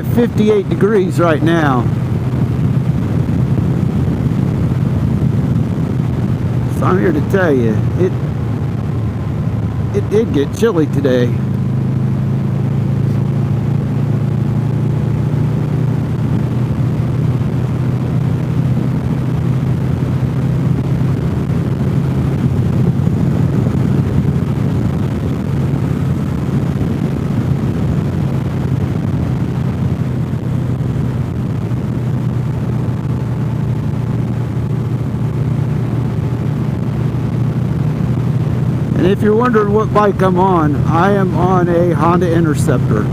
at 58 degrees right now. So I'm here to tell you, it did get chilly today. And if you're wondering what bike I'm on, I am on a Honda Interceptor.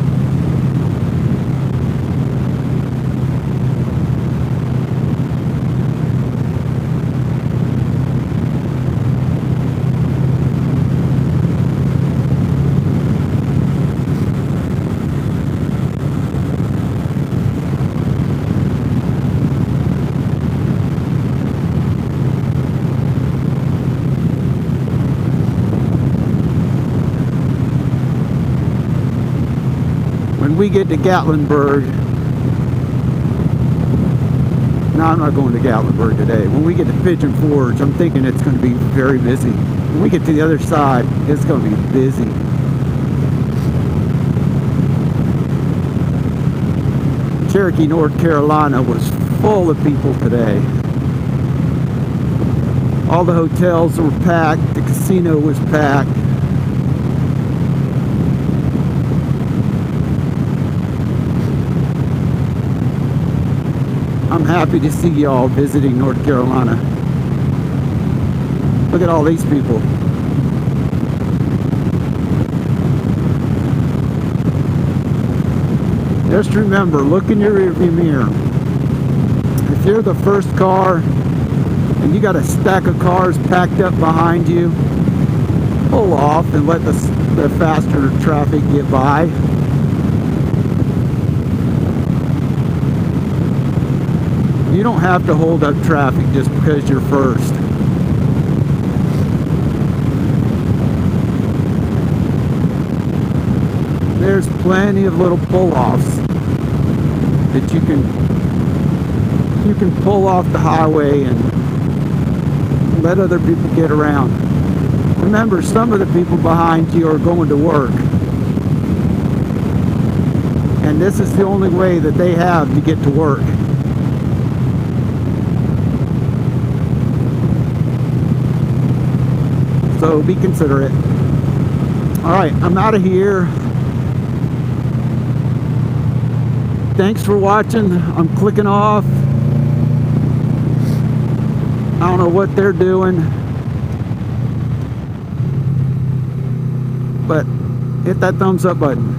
When we get to Gatlinburg, no, I'm not going to Gatlinburg today. When we get to Pigeon Forge, I'm thinking it's going to be very busy. When we get to the other side, it's going to be busy. Cherokee, North Carolina was full of people today. All the hotels were packed. The casino was packed. I'm happy to see y'all visiting North Carolina. Look at all these people. Just remember, look in your rearview mirror. If you're the first car and you got a stack of cars packed up behind you, pull off and let the faster traffic get by. You don't have to hold up traffic just because you're first. There's plenty of little pull-offs that you can pull off the highway and let other people get around. Remember, some of the people behind you are going to work. And this is the only way that they have to get to work. So be considerate. Alright, I'm out of here. Thanks for watching. I'm clicking off. I don't know what they're doing, but hit that thumbs up button.